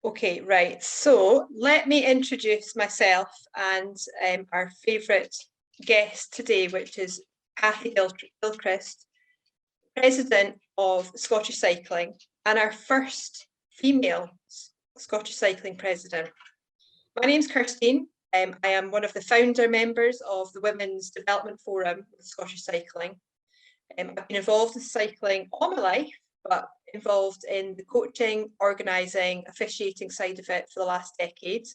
Okay, right. So let me introduce myself and our favourite guest today, which is Cathy Gilchrist, President of Scottish Cycling, and our first female Scottish Cycling President. My name's Kirsteen. I am one of the founder members of the Women's Development Forum with Scottish Cycling. I've been involved in cycling all my life, but involved in the coaching, organising, officiating side of it for the last decade.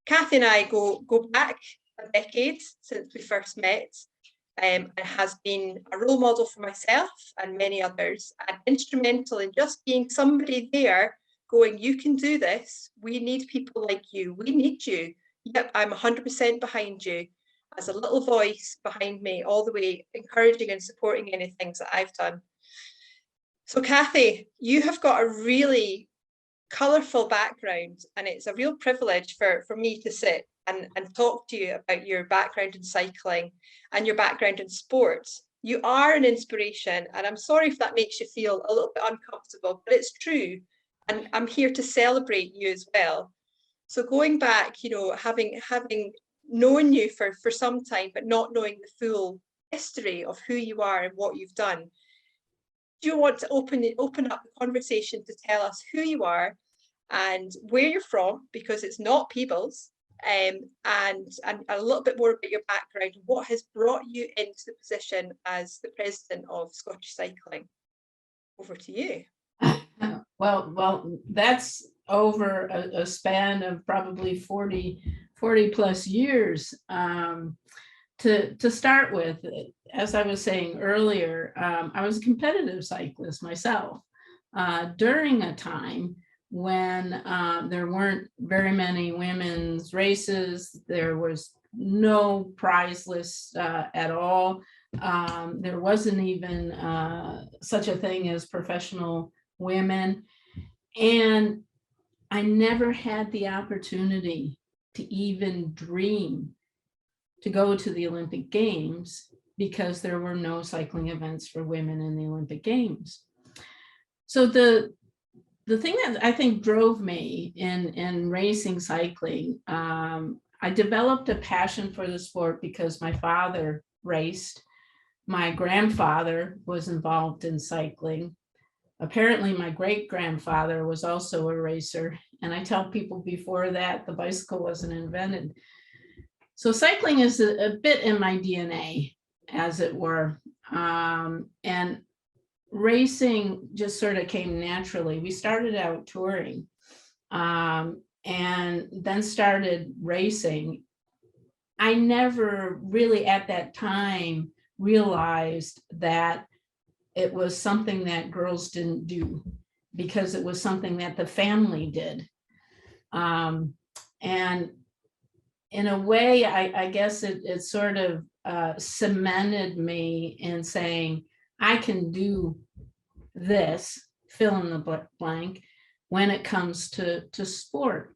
Cathy and I go back a decade since we first met, and has been a role model for myself and many others, and instrumental in just being somebody there going, you can do this, we need people like you, we need you. Yep, I'm 100% behind you, as a little voice behind me all the way, encouraging and supporting any things that I've done. So Cathy, you have got a really colourful background, and it's a real privilege for me to sit and talk to you about your background in cycling and your background in sports. You are an inspiration, and I'm sorry if that makes you feel a little bit uncomfortable, but it's true. And I'm here to celebrate you as well. So going back, you know, having known you for some time, but not knowing the full history of who you are and what you've done, do you want to open up the conversation to tell us who you are and where you're from, because it's not Peebles, and a little bit more about your background, what has brought you into the position as the president of Scottish Cycling? Over to you. Well, that's over a span of probably 40 plus years. To start with, as I was saying earlier, I was a competitive cyclist myself during a time when there weren't very many women's races. There was no prize list at all. There wasn't even such a thing as professional women. And I never had the opportunity to even dream to go to the Olympic Games because there were no cycling events for women in the Olympic Games. So the thing that I think drove me in racing cycling, I developed a passion for the sport because my father raced. My grandfather was involved in cycling. Apparently, my great-grandfather was also a racer. And I tell people before that, the bicycle wasn't invented. So cycling is a bit in my DNA, as it were. And racing just sort of came naturally. We started out touring and then started racing. I never really at that time realized that it was something that girls didn't do, because it was something that the family did. And in a way, I guess it sort of cemented me in saying, I can do this, fill in the blank, when it comes to sport.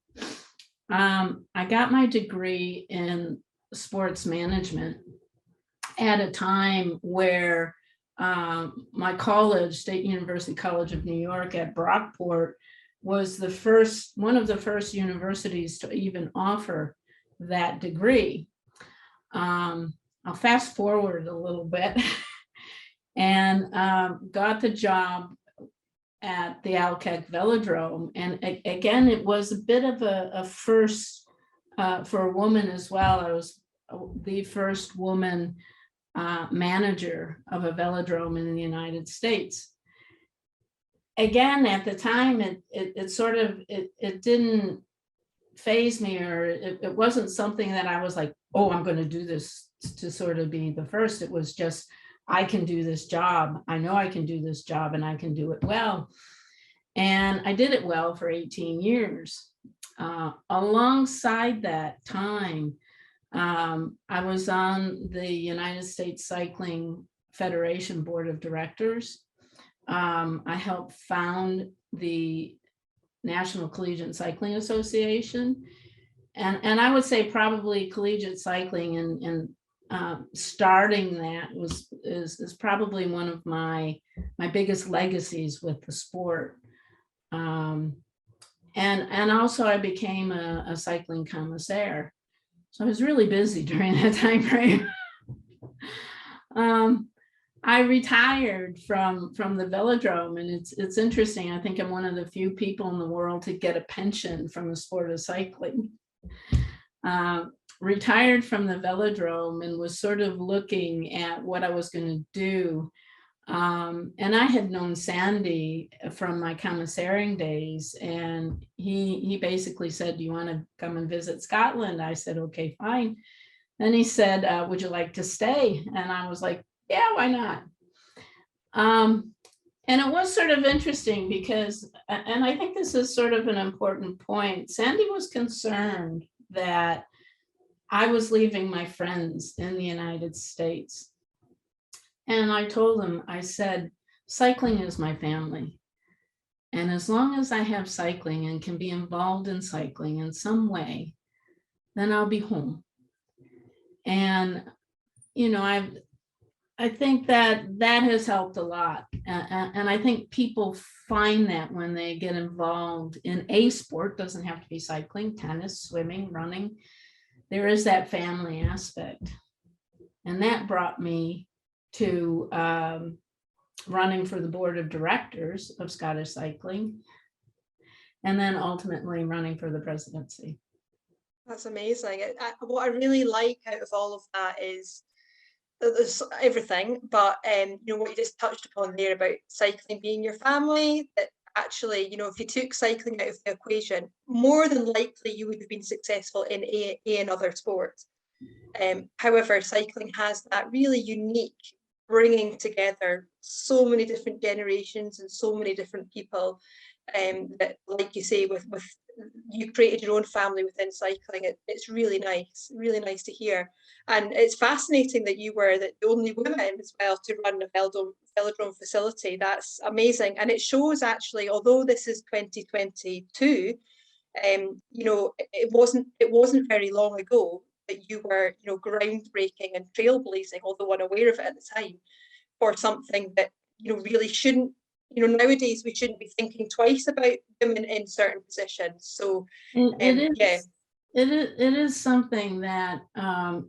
I got my degree in sports management at a time where my college, State University College of New York at Brockport, was one of the first universities to even offer that degree. I'll fast forward a little bit and got the job at the Alkek Velodrome. And again, it was a bit of a first for a woman as well. I was the first woman manager of a velodrome in the United States. Again, at the time, it didn't faze me, or it wasn't something that I was like, oh, I'm going to do this to sort of be the first. It was just, I can do this job. I know I can do this job and I can do it well. And I did it well for 18 years. Alongside that time, I was on the United States Cycling Federation Board of Directors. I helped found the National Collegiate Cycling Association. And I would say probably collegiate cycling and starting that is probably one of my biggest legacies with the sport. And also I became a cycling commissaire. So I was really busy during that time frame. I retired from the velodrome, and it's interesting. I think I'm one of the few people in the world to get a pension from the sport of cycling. Retired from the velodrome and was sort of looking at what I was going to do. And I had known Sandy from my commissarying days, and he basically said, "Do you want to come and visit Scotland?" I said, "Okay, fine." Then he said, "Would you like to stay?" And I was like, "Yeah, why not?" And it was sort of interesting because, and I think this is sort of an important point, Sandy was concerned that I was leaving my friends in the United States. And I told him, I said, cycling is my family. And as long as I have cycling and can be involved in cycling in some way, then I'll be home. And, you know, I think that has helped a lot. And I think people find that when they get involved in a sport, doesn't have to be cycling, tennis, swimming, running, there is that family aspect. And that brought me to running for the board of directors of Scottish Cycling, and then ultimately running for the presidency. That's amazing. What I really like out of all of that is there's everything, but you know what you just touched upon there about cycling being your family, that actually, you know, if you took cycling out of the equation, more than likely you would have been successful in another sport. However, cycling has that really unique bringing together so many different generations and so many different people, that, like you say, with you created your own family within cycling. It's really nice to hear. And it's fascinating that you were the only woman as well to run a velodrome facility. That's amazing. And it shows, actually, although this is 2022, you know, it wasn't very long ago that you were, you know, groundbreaking and trailblazing, although unaware of it at the time, for something that, you know, really shouldn't, you know, nowadays we shouldn't be thinking twice about women in certain positions. So yeah. It is something that,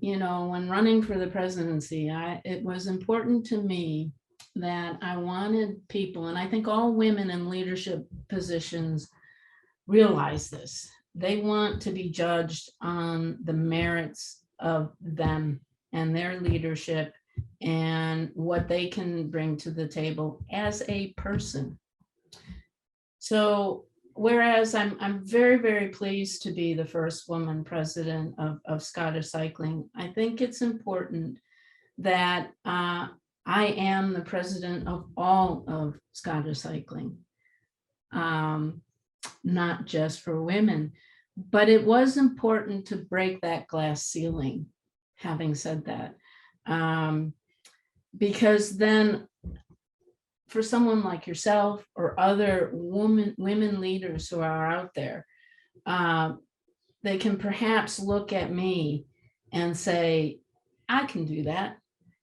you know, when running for the presidency, it was important to me that I wanted people, and I think all women in leadership positions realize this. They want to be judged on the merits of them and their leadership and what they can bring to the table as a person. So whereas I'm very, very pleased to be the first woman president of Scottish Cycling, I think it's important that I am the president of all of Scottish Cycling, not just for women. But it was important to break that glass ceiling, having said that, because then for someone like yourself or other women leaders who are out there, they can perhaps look at me and say, I can do that,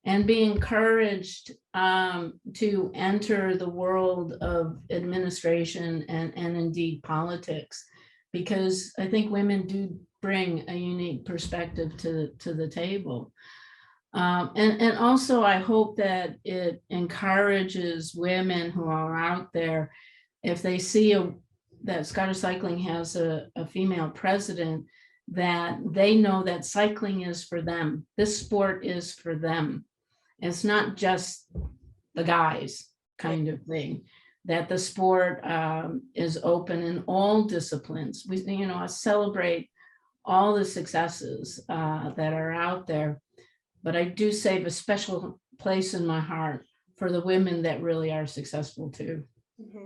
and be encouraged to enter the world of administration and indeed politics, because I think women do bring a unique perspective to the table. And also, I hope that it encourages women who are out there, if they see that Scottish Cycling has a female president, that they know that cycling is for them. This sport is for them. It's not just the guys kind of thing, that the sport is open in all disciplines. We, you know, celebrate all the successes that are out there. But I do save a special place in my heart for the women that really are successful too. Mm-hmm.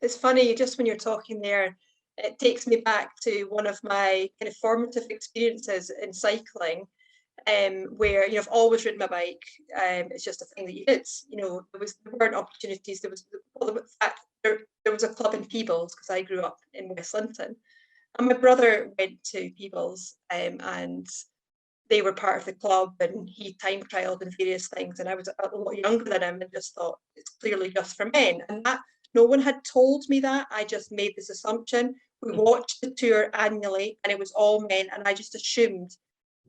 It's funny, just when you're talking there, it takes me back to one of my kind of formative experiences in cycling, where, you know, I've always ridden my bike. It's just a thing that you did. You know, there weren't opportunities. There was a club in Peebles, because I grew up in West Linton, and my brother went to Peebles, and they were part of the club, and he time trialed and various things, and I was a lot younger than him and just thought it's clearly just for men. And that, no one had told me that. I just made this assumption, We watched the tour annually and it was all men, and I just assumed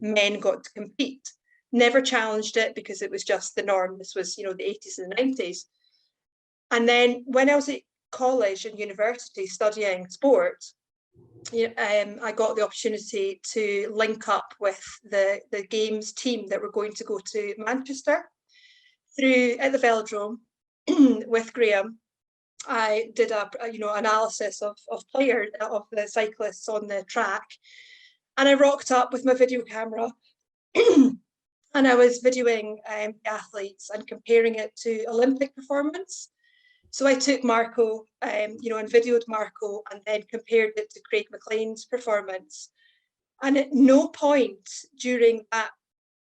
men got to compete. Never challenged it because it was just the norm. This was, the 80s and the 90s. And then when I was at college and university studying sport, I got the opportunity to link up with the games team that were going to go to Manchester at the velodrome with Graham. I did a analysis of players, of the cyclists on the track, and I rocked up with my video camera and I was videoing the athletes and comparing it to Olympic performance. So I took Marco, and videoed Marco, and then compared it to Craig McLean's performance. And at no point during that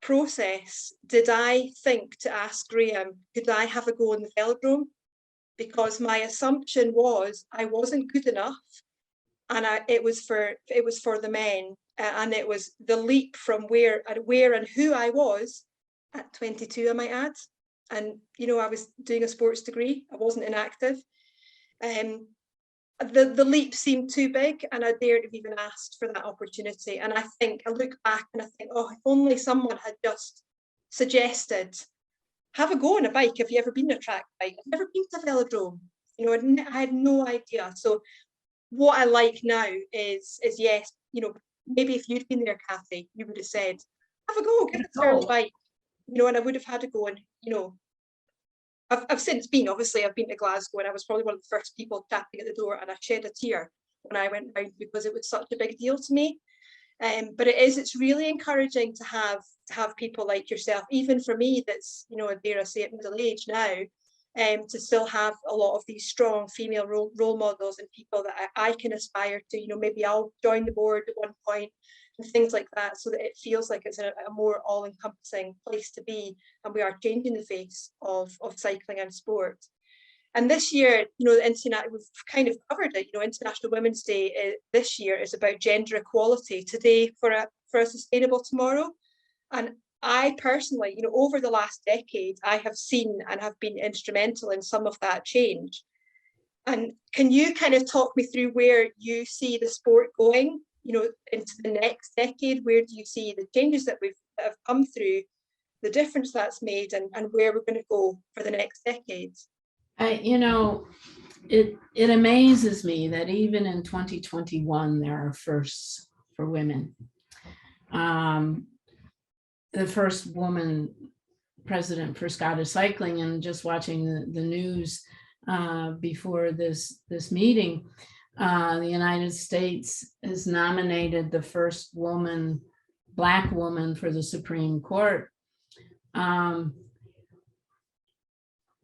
process did I think to ask Graham, could I have a go in the velodrome? Because my assumption was I wasn't good enough, and it was for the men, and it was the leap from where and who I was at 22, I might add. And I was doing a sports degree. I wasn't inactive. The leap seemed too big, and I dared have even asked for that opportunity. And I look back and I think, oh, if only someone had just suggested, have a go on a bike. Have you ever been on a track bike? I've never been to a velodrome. I had no idea. So what I like now is yes, maybe if you'd been there, Kathy, you would have said, have a go, get a turn bike, and I would have had a go. And I've since been, obviously, I've been to Glasgow, and I was probably one of the first people tapping at the door, and I shed a tear when I went round because it was such a big deal to me. But it's really encouraging to have people like yourself, even for me, that's, dare I say it, middle age now, to still have a lot of these strong female role models and people that I can aspire to. Maybe I'll join the board at one point and things like that, so that it feels like it's a more all-encompassing place to be, and we are changing the face of cycling and sport. And this year, we've kind of covered it. International Women's Day this year is about gender equality. Today for a sustainable tomorrow. And I personally, over the last decade, I have seen and have been instrumental in some of that change. And can you kind of talk me through where you see the sport going, into the next decade? Where do you see the changes that have come through, the difference that's made, and where we're going to go for the next decades? It amazes me that even in 2021, there are firsts for women. The first woman president for Scottish cycling, and just watching the news before this meeting, the United States has nominated the first Black woman for the Supreme Court.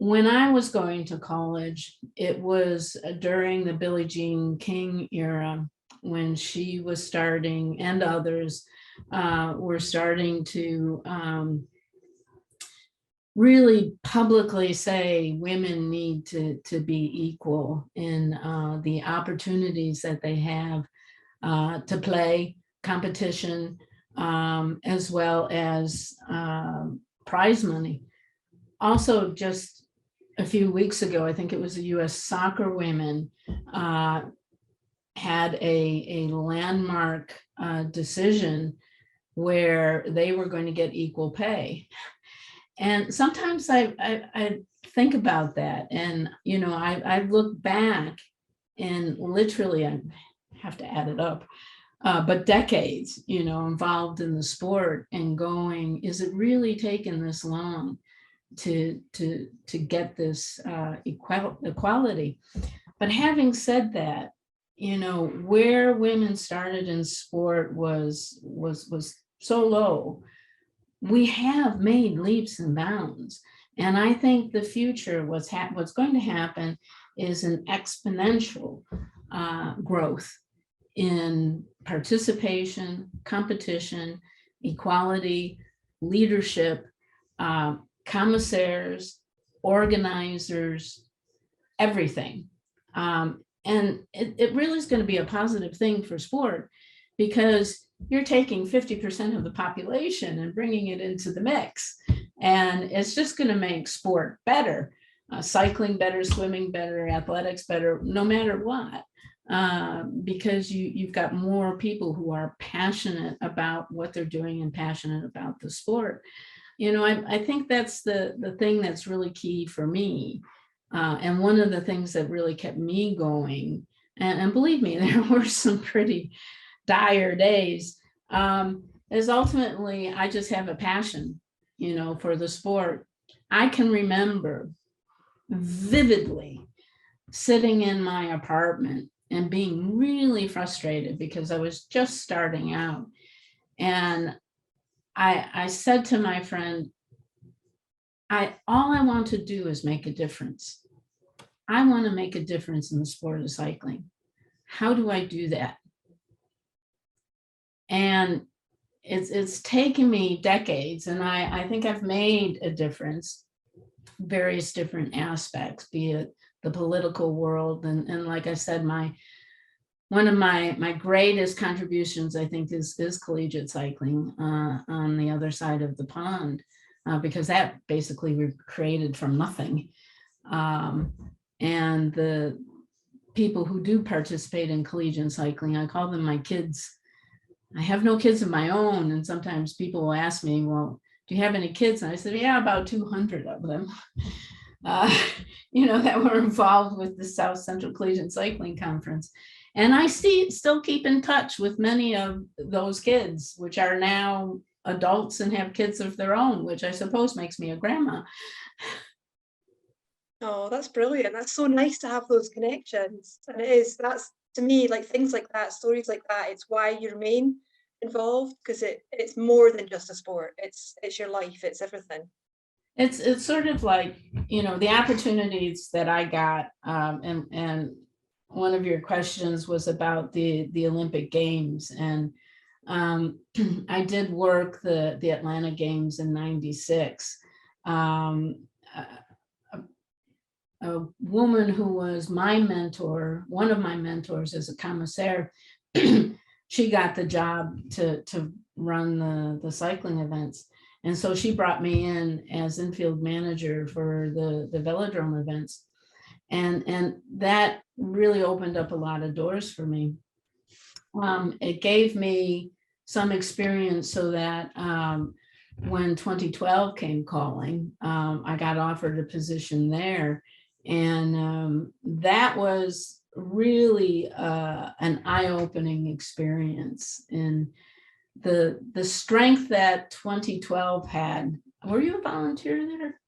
When I was going to college, it was during the Billie Jean King era, when she was starting, and others were starting to really publicly say women need to be equal in the opportunities that they have to play competition, as well as prize money. Also, just a few weeks ago, I think it was the U.S. soccer women had a landmark decision where they were going to get equal pay. And sometimes I think about that, and I look back, and literally I have to add it up, but decades, involved in the sport, and going, is it really taken this long to get this equality? But having said that, where women started in sport was so low. We have made leaps and bounds, and I think the future, what's going to happen is an exponential growth in participation, competition, equality, leadership, commissaires, organizers, everything. And it really is going to be a positive thing for sport, because you're taking 50% of the population and bringing it into the mix. And it's just going to make sport better, cycling better, swimming better, athletics better, no matter what. because you've got more people who are passionate about what they're doing and passionate about the sport. I think that's the thing that's really key for me. And one of the things that really kept me going, and believe me, there were some pretty dire days, is ultimately I just have a passion, for the sport. I can remember vividly sitting in my apartment and being really frustrated because I was just starting out. And I said to my friend, all I want to do is make a difference. I want to make a difference in the sport of cycling. How do I do that? And it's taken me decades, and I think I've made a difference, various different aspects, be it the political world. And like I said, one of my greatest contributions, I think, is collegiate cycling on the other side of the pond, because that basically we created from nothing. And the people who do participate in collegiate cycling, I call them my kids. I have no kids of my own. And sometimes people will ask me, well, do you have any kids? And I said, yeah, about 200 of them, that were involved with the South Central Collegiate Cycling Conference. And I still keep in touch with many of those kids, which are now adults and have kids of their own, which I suppose makes me a grandma. Oh, that's brilliant. That's so nice to have those connections. And that's to me, like things like that, stories like that, it's why you remain involved, because it's more than just a sport. It's your life, it's everything. It's sort of like, the opportunities that I got, and one of your questions was about the Olympic Games. And I did work the Atlanta Games in '96. A woman who was my mentor, one of my mentors as a commissaire, she got the job to run the cycling events. And so she brought me in as infield manager for the velodrome events. And that really opened up a lot of doors for me. It gave me some experience so that when 2012 came calling, I got offered a position there. And that was really an eye-opening experience. And the strength that 2012 had. Were you a volunteer there?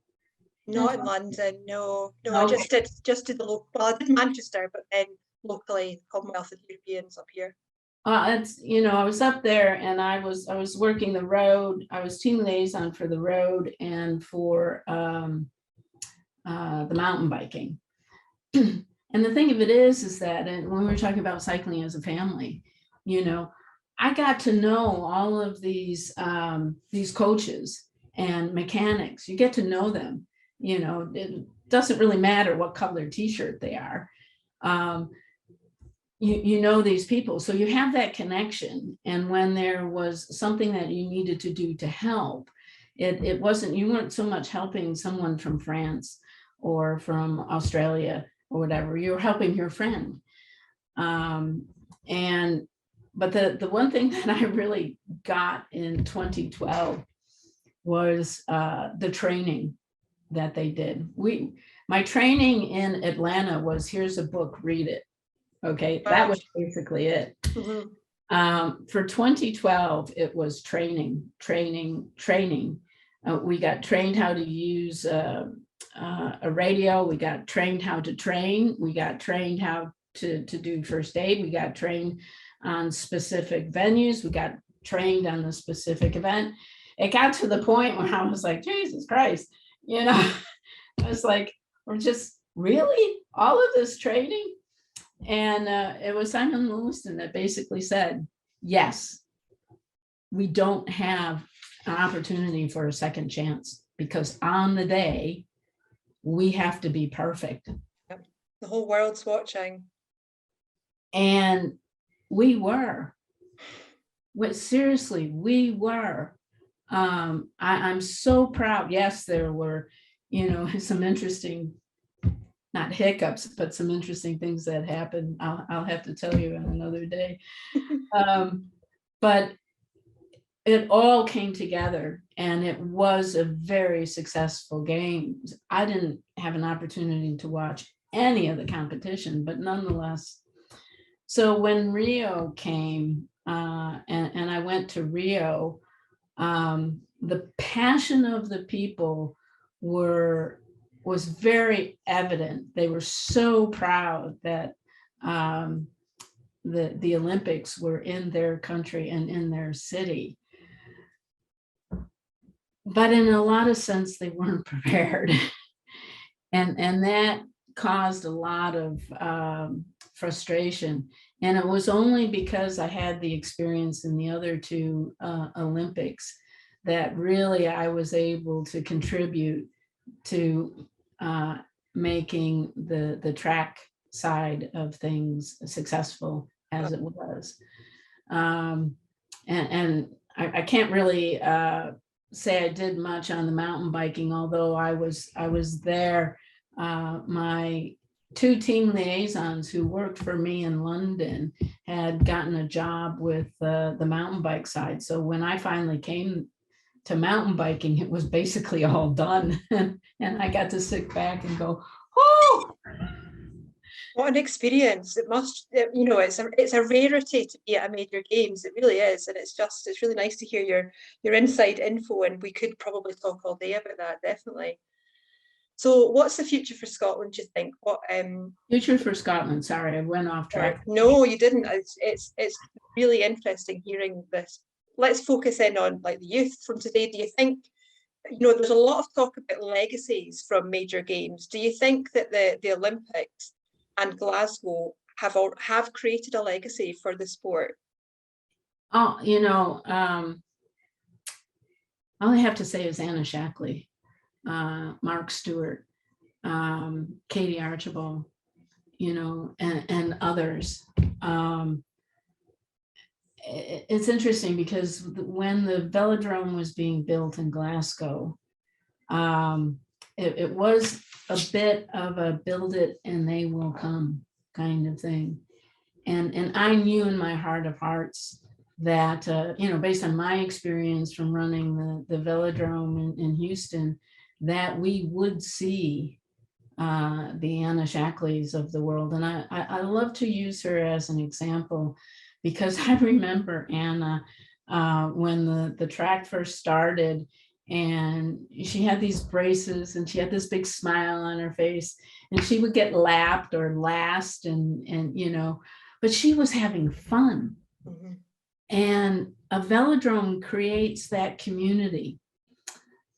Not in London, no. Okay. I just did the local. Well, I did Manchester, but then locally, Commonwealth and Europeans up here. It's I was up there, and I was working the road. I was team liaison for the road and for the mountain biking. And the thing of it is that, and when we're talking about cycling as a family, I got to know all of these coaches and mechanics. You get to know them. It doesn't really matter what color t-shirt they are. You know these people, so you have that connection. And when there was something that you needed to do to help, it wasn't, you weren't so much helping someone from France or from Australia or whatever. You were helping your friend. But the one thing that I really got in 2012 was the training that they did. My training in Atlanta was, here's a book, read it. Okay, that was basically it. Mm-hmm. For 2012, it was training. We got trained how to use a radio. We got trained how to train. We got trained how to do first aid. We got trained on specific venues. We got trained on the specific event. It got to the point where I was like, Jesus Christ, I was like, we're just really all of this training. And it was Simon Lewiston that basically said, yes, we don't have an opportunity for a second chance, because on the day we have to be perfect. Yep. The whole world's watching. And we were. Seriously, we were. I'm so proud. Yes, there were, some interesting not hiccups, but some interesting things that happened. I'll have to tell you in another day. But it all came together, and it was a very successful game. I didn't have an opportunity to watch any of the competition, but nonetheless. So when Rio came, and I went to Rio, the passion of the people was very evident. They were so proud that the Olympics were in their country and in their city. But in a lot of sense, they weren't prepared. and that caused a lot of frustration. And it was only because I had the experience in the other two Olympics that really I was able to contribute to making the track side of things successsul as it was. And I can't really say I did much on the mountain biking, although I was there. My two team liaisons who worked for me in London had gotten a job with the mountain bike side. So when I finally came to mountain biking, it was basically all done. And I got to sit back and go, oh! What an experience. It must, you know, it's a rarity to be at a major games. It really is. And it's really nice to hear your inside info, and we could probably talk all day about that, definitely. So what's the future for Scotland, do you think? What future for Scotland? Sorry, I went off track. No, you didn't. It's really interesting hearing this. Let's focus in on like the youth from today. Do you think, you know, there's a lot of talk about legacies from major games. Do you think that the Olympics and Glasgow have created a legacy for the sport? Oh, you know, all I have to say is Anna Shackley, Mark Stewart, Katie Archibald, you know, and others. It's interesting because when the velodrome was being built in Glasgow, it was a bit of a build it and they will come kind of thing. And I knew in my heart of hearts that, you know, based on my experience from running the velodrome in Houston, that we would see the Anna Shackleys of the world. And I love to use her as an example, because I remember Anna when the track first started, and she had these braces and she had this big smile on her face, and she would get lapped or last, and you know, but she was having fun. Mm-hmm. And a velodrome creates that community.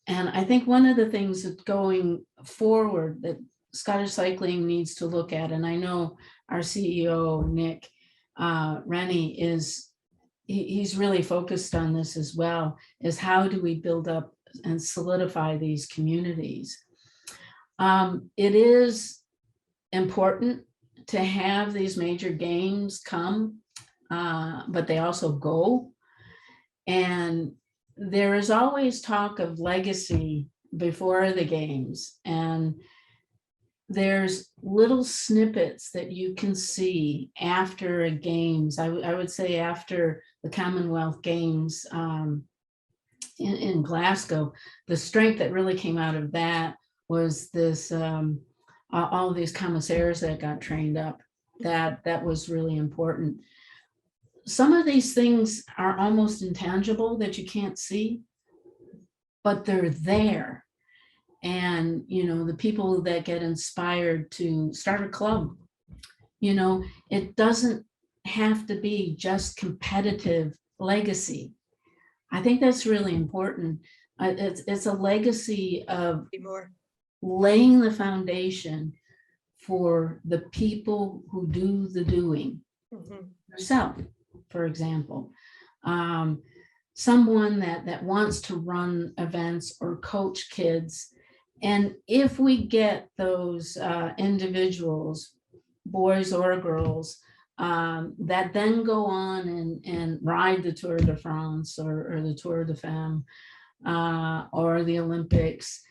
And I think one of the things that going forward that Scottish cycling needs to look at, and I know our CEO, Nick Rennie, he's really focused on this as well, is how do we build up and solidify these communities? It is important to have these major games come, but they also go. And there is always talk of legacy before the games, and there's little snippets that you can see after a games. I would say after the Commonwealth Games in Glasgow, the strength that really came out of that was this, all of these commissaires that got trained up. That was really important. Some of these things are almost intangible that you can't see, but they're there. And, you know, the people that get inspired to start a club, you know, it doesn't have to be just competitive legacy. I think that's really important. It's a legacy of laying the foundation for the people who do the doing. Mm-hmm. Yourself, for example, someone that wants to run events or coach kids. And if we get those individuals, boys or girls, that then go on and ride the Tour de France or the Tour de Femme or the Olympics,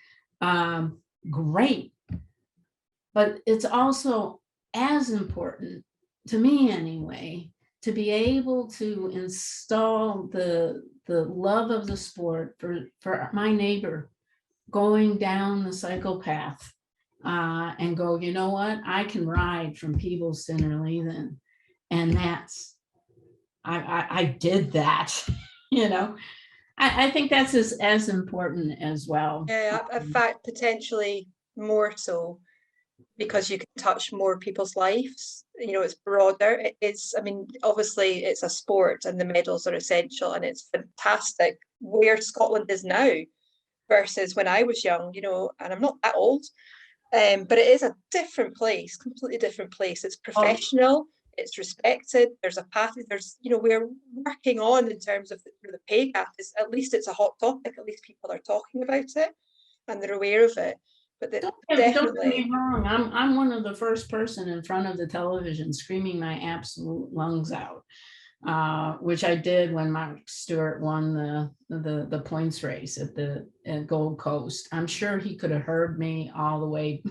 great. But it's also as important, to me anyway, to be able to install the love of the sport for my neighbor going down the cycle path, and go, you know what, I can ride from Peebles to Interleithen, and that's, I did that, you know. I think that's as important as well. Yeah, in fact, potentially more so, because you can touch more people's lives. You know, it's broader. It is, I mean, obviously it's a sport and the medals are essential and it's fantastic where Scotland is now versus when I was young, you know, and I'm not that old. But it is a different place, completely different place. It's professional, it's respected, there's a path, there's, you know, we're working on in terms of the pay gap. Is at least it's a hot topic, at least people are talking about it and they're aware of it. But Don't get me definitely, wrong. I'm one of the first person in front of the television screaming my absolute lungs out, which I did when Mark Stewart won the points race at Gold Coast. I'm sure he could have heard me all the way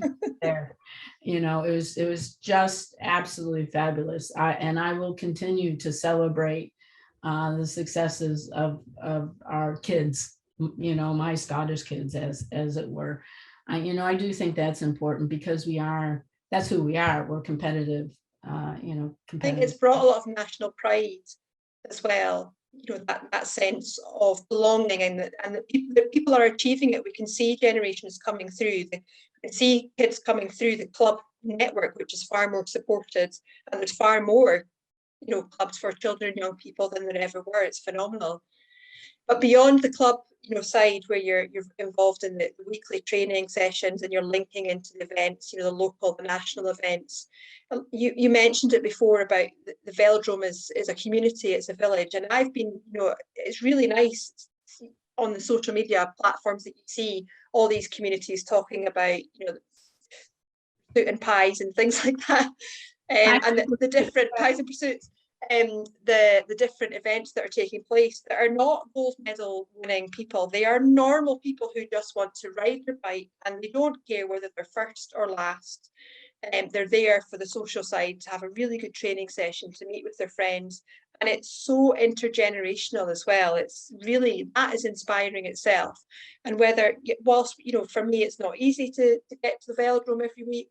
there. You know, it was just absolutely fabulous. And I will continue to celebrate the successes of our kids. You know, my Scottish kids, as it were. I do think that's important because that's who we are. We're competitive, I think competitive. it's brought a lot of national pride as well. You know, that sense of belonging and that people are achieving it. We can see generations coming through. We can see kids coming through the club network, which is far more supported, and there's far more, you know, clubs for children and young people than there ever were. It's phenomenal. But beyond the club, you know, side where you're involved in the weekly training sessions and you're linking into the events, you know, the local, the national events. You mentioned it before about the velodrome is a community, it's a village, and I've been, you know, it's really nice on the social media platforms that you see all these communities talking about, you know, food and pies and things like that, and the different pies and pursuits. The different events that are taking place that are not gold medal winning people. They are normal people who just want to ride their bike and they don't care whether they're first or last. They're there for the social side, to have a really good training session, to meet with their friends. And it's so intergenerational as well. It's really, that is inspiring itself. And whether, whilst, you know, for me, it's not easy to get to the velodrome every week,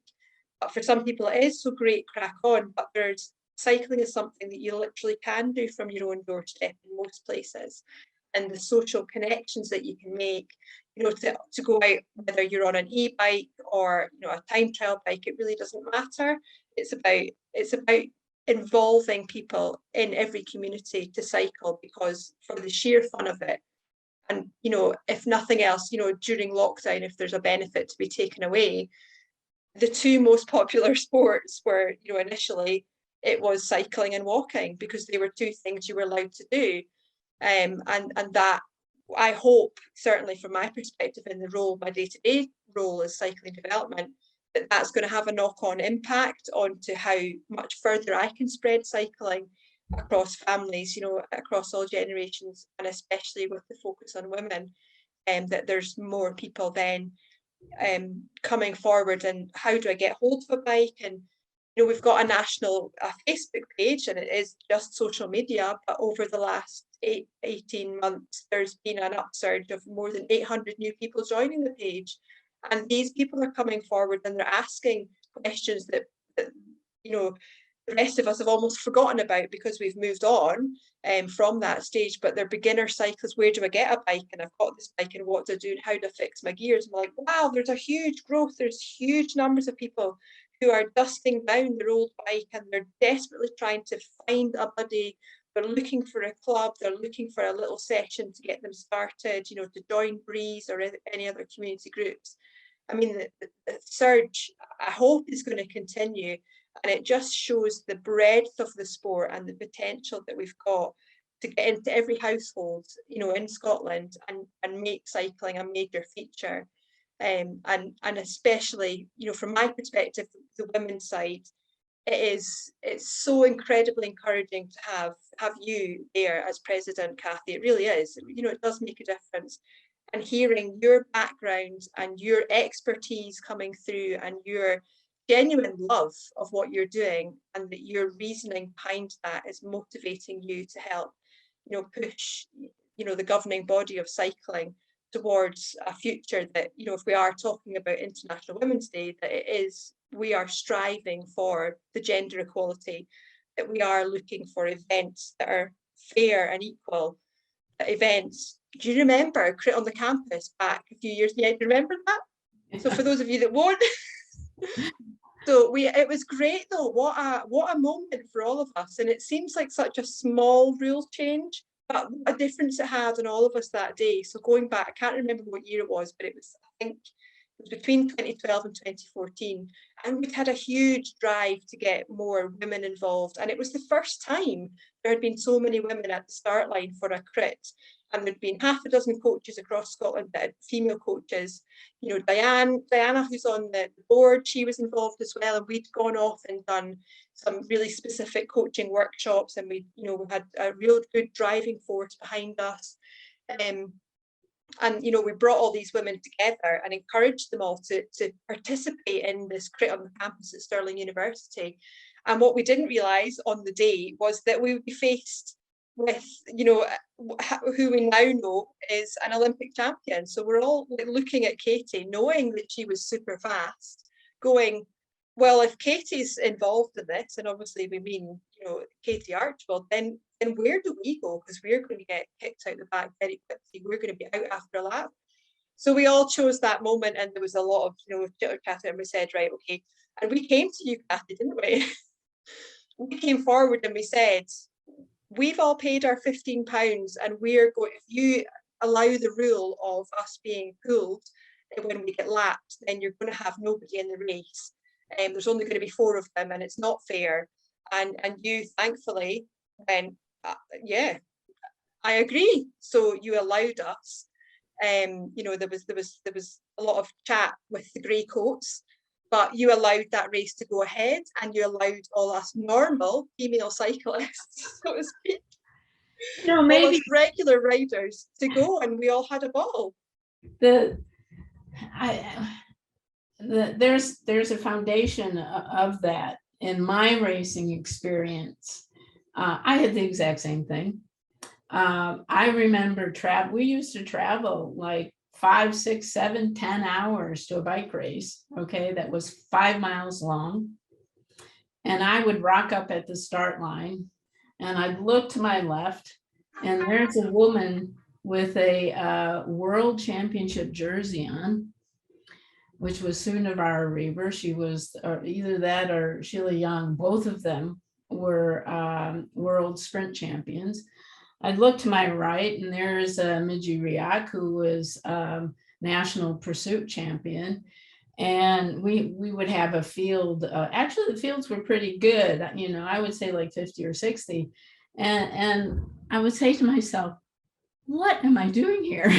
but for some people it is, so great, crack on. But there's cycling is something that you literally can do from your own doorstep in most places, and the social connections that you can make, you know, to go out, whether you're on an e-bike or, you know, a time trial bike, it really doesn't matter. It's about involving people in every community to cycle, because for the sheer fun of it. And, you know, if nothing else, you know, during lockdown, if there's a benefit to be taken away, the two most popular sports were, you know, initially it was cycling and walking, because they were two things you were allowed to do. And that, I hope, certainly from my perspective in the role, my day-to-day role as cycling development, that that's going to have a knock-on impact onto how much further I can spread cycling across families, you know, across all generations, and especially with the focus on women, and that there's more people then coming forward and how do I get hold of a bike. And you know, we've got a national Facebook page and it is just social media, but over the last 18 months there's been an upsurge of more than 800 new people joining the page, and these people are coming forward and they're asking questions that you know, the rest of us have almost forgotten about because we've moved on from that stage. But they're beginner cyclists. Where do I get a bike? And I've got this bike, and what do I do? And how do I fix my gears? And I'm like, wow, there's a huge growth. There's huge numbers of people who are dusting down their old bike and they're desperately trying to find a buddy. They're looking for a club. They're looking for a little session to get them started, you know, to join Breeze or any other community groups. I mean, the surge, I hope, is going to continue. And it just shows the breadth of the sport and the potential that we've got to get into every household, you know, in Scotland, and make cycling a major feature. And especially, you know, from my perspective, the women's side, it's so incredibly encouraging to have you there as president, Kathy. It really is. You know, it does make a difference. And hearing your background and your expertise coming through and your genuine love of what you're doing, and that your reasoning behind that is motivating you to help, push, the governing body of cycling towards a future that, if we are talking about International Women's Day, that we are striving for the gender equality, that we are looking for events that are fair and equal, events. Do you remember Crit on the Campus back a few years? Yeah, do you remember that? Yeah. So for those of you that won't, so it was great though. What a moment for all of us. And it seems like such a small rule change, but a difference it had on all of us that day. So going back, I can't remember what year it was, but it was, I think it was between 2012 and 2014. And we'd had a huge drive to get more women involved. And it was the first time there had been so many women at the start line for a crit. And there'd been half a dozen coaches across Scotland that had female coaches. Diana, who's on the board, she was involved as well. And we'd gone off and done some really specific coaching workshops. And we had a real good driving force behind us. And we brought all these women together and encouraged them all to participate in this crit on the campus at Stirling University. And what we didn't realise on the day was that we would be faced with, who we now know is an Olympic champion. So we're all looking at Katie, knowing that she was super fast, going, well, if Katie's involved in this, and obviously we mean, Katie Archibald, then where do we go? Because we're going to get kicked out the back very quickly. We're going to be out after a lap. So we all chose that moment, and there was a lot of, chitter-chatter, and we said, right, okay. And we came to you, Kathy, didn't we? We came forward and we said, we've all paid our £15, and we're going, if you allow the rule of us being pulled when we get lapped, then you're going to have nobody in the race. There's only going to be 4 of them, and it's not fair. And you thankfully went, yeah, I agree. So you allowed us. There was a lot of chat with the grey coats, but you allowed that race to go ahead, and you allowed all us normal female cyclists, so to speak, maybe regular riders, to go, and we all had a ball. There's a foundation of that in my racing experience. I had the exact same thing. I remember we used to travel like 5, 6, 7, 10 hours to a bike race, okay, that was 5 miles long. And I would rock up at the start line, and I'd look to my left, and there's a woman with a world championship jersey on, which was Sunavara Reber. She was either that or Sheila Young. Both of them were world sprint champions. I'd look to my right, and there's Miji Riak, who was national pursuit champion. And we would have a field. Actually, the fields were pretty good. I would say like 50 or 60. And I would say to myself, what am I doing here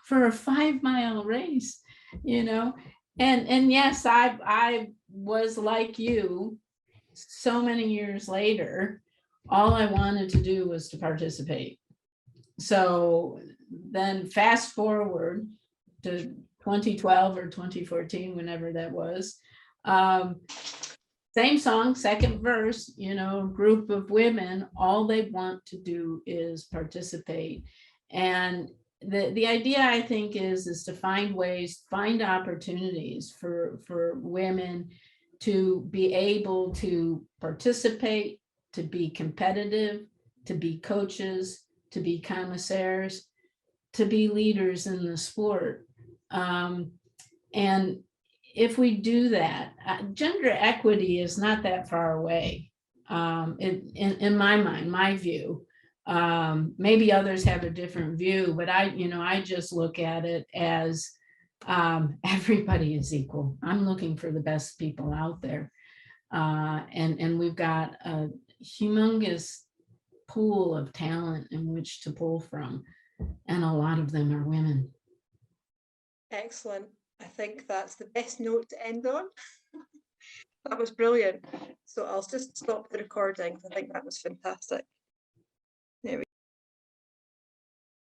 for a 5-mile race? And yes, I was like you. So many years later, all I wanted to do was to participate. So then fast forward to 2012 or 2014, whenever that was, same song, second verse, group of women, all they want to do is participate. And the idea, I think, is to find opportunities for women to be able to participate, to be competitive, to be coaches, to be commissaires, to be leaders in the sport. And if we do that, gender equity is not that far away, in my mind, my view. Maybe others have a different view, but I just look at it as everybody is equal. I'm looking for the best people out there. And we've got a humongous pool of talent in which to pull from, and a lot of them are women. Excellent. I think that's the best note to end on. That was brilliant. So I'll just stop the recording. I think that was fantastic.